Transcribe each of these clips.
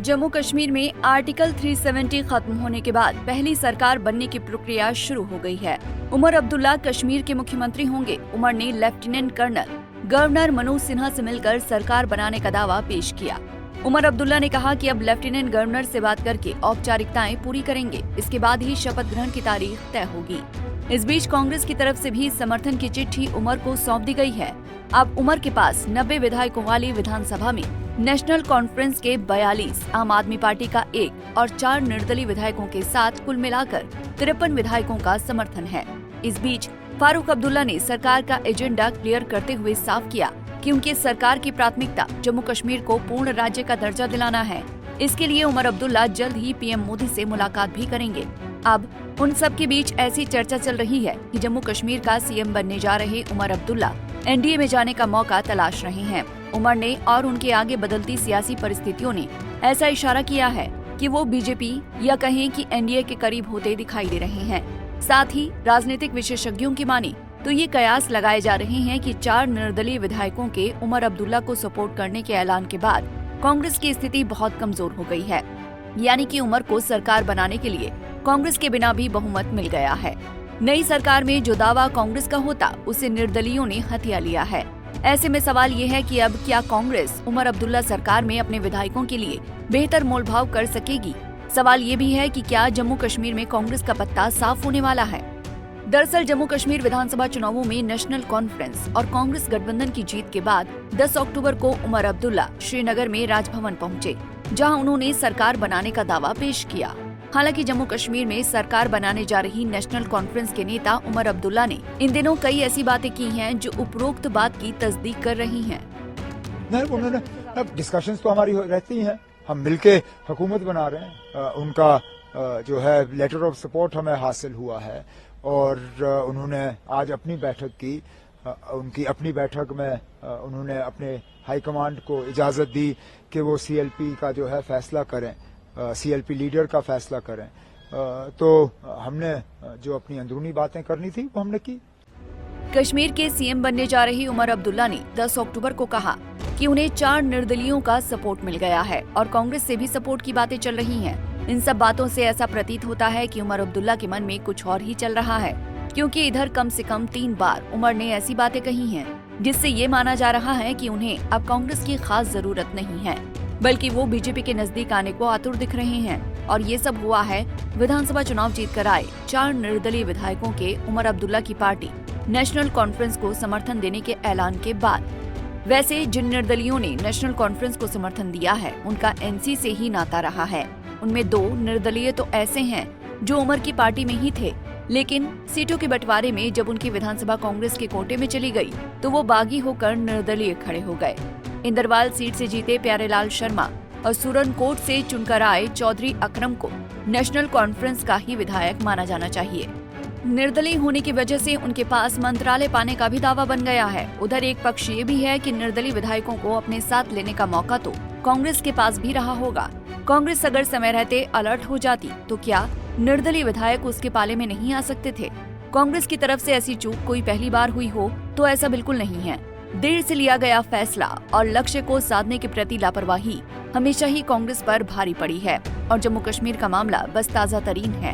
जम्मू कश्मीर में आर्टिकल 370 खत्म होने के बाद पहली सरकार बनने की प्रक्रिया शुरू हो गई है। उमर अब्दुल्ला कश्मीर के मुख्यमंत्री होंगे। उमर ने lieutenant colonel governor Manoj Sinha से मिलकर सरकार बनाने का दावा पेश किया। उमर अब्दुल्ला ने कहा कि अब लेफ्टिनेंट गवर्नर से बात करके औपचारिकताएं पूरी करेंगे, इसके बाद ही शपथ ग्रहण की तारीख तय होगी। इस बीच कांग्रेस की तरफ से भी समर्थन की चिट्ठी उमर को सौंप दी गई है। अब उमर के पास 90 विधायकों वाली विधानसभा में नेशनल कॉन्फ्रेंस के 42, आम आदमी पार्टी का 1 और 4 निर्दलीय विधायकों के साथ कुल मिलाकर 53 विधायकों का समर्थन है। इस बीच फारूक अब्दुल्ला ने सरकार का एजेंडा क्लियर करते हुए साफ किया कि उनकी सरकार की प्राथमिकता जम्मू कश्मीर को पूर्ण राज्य का दर्जा दिलाना है। इसके लिए उमर अब्दुल्ला जल्द ही पीएम मोदी से मुलाकात भी करेंगे। अब उन सब के बीच ऐसी चर्चा चल रही है कि जम्मू कश्मीर का सीएम बनने जा रहे उमर अब्दुल्ला एनडीए में जाने का मौका तलाश रहे हैं। उमर ने और उनके आगे बदलती सियासी परिस्थितियों ने ऐसा इशारा किया है कि वो बीजेपी या कहें कि एनडीए के करीब होते दिखाई दे रहे हैं। साथ ही राजनीतिक विशेषज्ञों की माने तो ये कयास लगाए जा रहे हैं कि 4 निर्दलीय विधायकों के उमर अब्दुल्ला को सपोर्ट करने के ऐलान के बाद कांग्रेस की स्थिति बहुत कमजोर हो गई है। यानी कि उमर को सरकार बनाने के लिए कांग्रेस के बिना भी बहुमत मिल गया है। नई सरकार में जो दावा कांग्रेस का होता उसे निर्दलीयों ने हथिया लिया है। ऐसे में सवाल ये है कि अब क्या कांग्रेस उमर अब्दुल्ला सरकार में अपने विधायकों के लिए बेहतर मोलभाव कर सकेगी? सवाल ये भी है कि क्या जम्मू कश्मीर में कांग्रेस का पत्ता साफ होने वाला है? दरअसल जम्मू कश्मीर विधानसभा चुनावों में नेशनल कॉन्फ्रेंस और कांग्रेस गठबंधन की जीत के बाद 10 अक्टूबर को उमर अब्दुल्ला श्रीनगर में राजभवन पहुंचे, जहां उन्होंने सरकार बनाने का दावा पेश किया। हालांकि जम्मू कश्मीर में सरकार बनाने जा रही नेशनल कॉन्फ्रेंस के नेता उमर अब्दुल्ला ने इन दिनों कई ऐसी बातें की हैं जो उपरोक्त बात की तस्दीक कर रही हैं। नहीं, उन्होंने अब डिस्कशंस तो हमारी रहती हैं, हम मिलके हुकूमत बना रहे हैं। उनका जो है लेटर ऑफ सपोर्ट हमें हासिल हुआ है और उन्होंने आज अपनी बैठक की। उनकी अपनी बैठक में उन्होंने अपने हाईकमांड को इजाजत दी कि वो सीएलपी का जो है फैसला करें, सीएलपी लीडर का फैसला करें। तो हमने जो अपनी अंदरूनी बातें करनी थी वो हमने की। कश्मीर के सीएम बनने जा रहे उमर अब्दुल्ला ने 10 अक्टूबर को कहा कि उन्हें 4 निर्दलीयों का सपोर्ट मिल गया है और कांग्रेस से भी सपोर्ट की बातें चल रही हैं। इन सब बातों से ऐसा प्रतीत होता है कि उमर अब्दुल्ला के मन में कुछ और ही चल रहा है, क्योंकि इधर कम से कम 3 बार उमर ने ऐसी बातें कही हैं जिससे ये माना जा रहा है कि उन्हें अब कांग्रेस की खास जरूरत नहीं है, बल्कि वो बीजेपी के नजदीक आने को आतुर दिख रहे हैं। और ये सब हुआ है विधानसभा चुनाव जीत कर आए 4 निर्दलीय विधायकों के उमर अब्दुल्ला की पार्टी नेशनल कॉन्फ्रेंस को समर्थन देने के ऐलान के बाद। वैसे जिन निर्दलीयों ने नेशनल कॉन्फ्रेंस को समर्थन दिया है उनका एनसी से ही नाता रहा है। उनमें 2 निर्दलीय तो ऐसे हैं जो उमर की पार्टी में ही थे, लेकिन सीटों के बंटवारे में जब उनकी विधानसभा कांग्रेस के कोटे में चली गई तो वो बागी होकर निर्दलीय खड़े हो गए। इंदरवाल सीट से जीते प्यारेलाल शर्मा और सुरनकोट से चुनकर आए चौधरी अकरम को नेशनल कॉन्फ्रेंस का ही विधायक माना जाना चाहिए। निर्दलीय होने की वजह से उनके पास मंत्रालय पाने का भी दावा बन गया है। उधर एक पक्ष ये भी है कि निर्दलीय विधायकों को अपने साथ लेने का मौका तो कांग्रेस के पास भी रहा होगा। कांग्रेस अगर समय रहते अलर्ट हो जाती तो क्या निर्दलीय विधायक उसके पाले में नहीं आ सकते थे? कांग्रेस की तरफ से ऐसी चूक कोई पहली बार हुई हो तो ऐसा बिल्कुल नहीं है। देर से लिया गया फैसला और लक्ष्य को साधने के प्रति लापरवाही हमेशा ही कांग्रेस पर भारी पड़ी है और जम्मू कश्मीर का मामला बस ताजा तरीन है।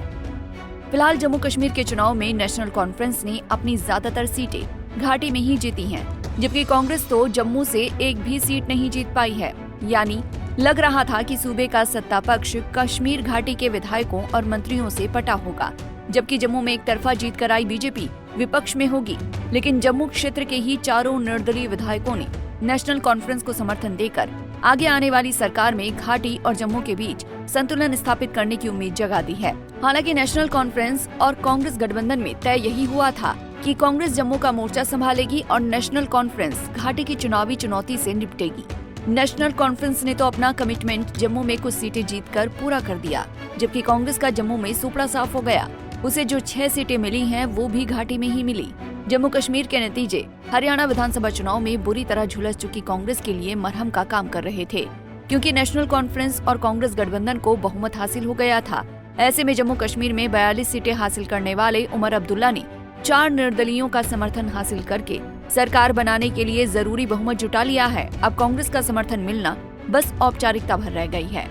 फिलहाल जम्मू कश्मीर के चुनाव में नेशनल कॉन्फ्रेंस ने अपनी ज्यादातर सीटें घाटी में ही जीती हैं, जबकि कांग्रेस तो जम्मू से एक भी सीट नहीं जीत पाई है। यानी लग रहा था कि सूबे का सत्ता पक्ष कश्मीर घाटी के विधायकों और मंत्रियों से पटा होगा, जबकि जम्मू में एक तरफा जीत कर आई बीजेपी विपक्ष में होगी। लेकिन जम्मू क्षेत्र के ही 4 निर्दलीय विधायकों ने नेशनल कॉन्फ्रेंस को समर्थन देकर आगे आने वाली सरकार में घाटी और जम्मू के बीच संतुलन स्थापित करने की उम्मीद जगा दी है। हालांकि नेशनल कॉन्फ्रेंस और कांग्रेस गठबंधन में तय यही हुआ था कि कांग्रेस जम्मू का मोर्चा संभालेगी और नेशनल कॉन्फ्रेंस घाटी की चुनावी चुनौती से निपटेगी। नेशनल कॉन्फ्रेंस ने तो अपना कमिटमेंट जम्मू में कुछ सीटें जीतकर पूरा कर दिया, जबकि कांग्रेस का जम्मू में सुपड़ा साफ हो गया। उसे जो 6 सीटें मिली हैं वो भी घाटी में ही मिली। जम्मू कश्मीर के नतीजे हरियाणा विधानसभा चुनाव में बुरी तरह झुलस चुकी कांग्रेस के लिए मरहम का काम कर रहे थे, क्योंकि नेशनल कॉन्फ्रेंस और कांग्रेस गठबंधन को बहुमत हासिल हो गया था। ऐसे में जम्मू कश्मीर में 42 सीटें हासिल करने वाले उमर अब्दुल्ला ने 4 निर्दलीयों का समर्थन हासिल करके सरकार बनाने के लिए जरूरी बहुमत जुटा लिया है। अब कांग्रेस का समर्थन मिलना बस औपचारिकता भर रह गई है।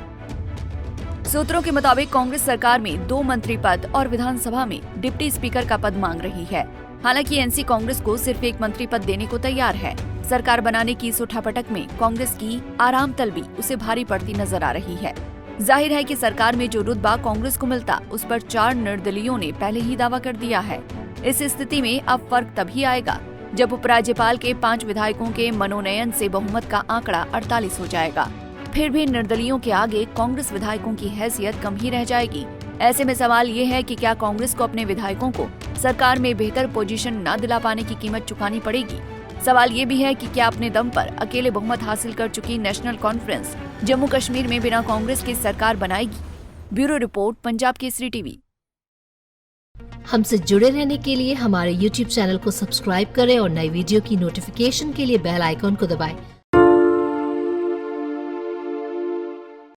सूत्रों के मुताबिक कांग्रेस सरकार में 2 मंत्री पद और विधानसभा में डिप्टी स्पीकर का पद मांग रही है। हालांकि एनसी कांग्रेस को सिर्फ 1 मंत्री पद देने को तैयार है। सरकार बनाने की इस उठापटक में कांग्रेस की आराम तलबी उसे भारी पड़ती नजर आ रही है। जाहिर है कि सरकार में जो रुतबा कांग्रेस को मिलता, उस पर 4 निर्दलीयों ने पहले ही दावा कर दिया है। इस स्थिति में अब फर्क तभी आएगा जब उपराज्यपाल के 5 विधायकों के मनोनयन से बहुमत का आंकड़ा 48 हो जाएगा। फिर भी निर्दलीयों के आगे कांग्रेस विधायकों की हैसियत कम ही रह जाएगी। ऐसे में सवाल ये है कि क्या कांग्रेस को अपने विधायकों को सरकार में बेहतर पोजीशन न दिला पाने की कीमत चुकानी पड़ेगी। सवाल ये भी है कि क्या अपने दम पर अकेले बहुमत हासिल कर चुकी नेशनल कॉन्फ्रेंस जम्मू कश्मीर में बिना कांग्रेस की सरकार बनाएगी। Bureau report, Punjab Kesari TV. हमसे जुड़े रहने के लिए हमारे YouTube चैनल को सब्सक्राइब करें और नई वीडियो की नोटिफिकेशन के लिए बेल आइकॉन को दबाएं।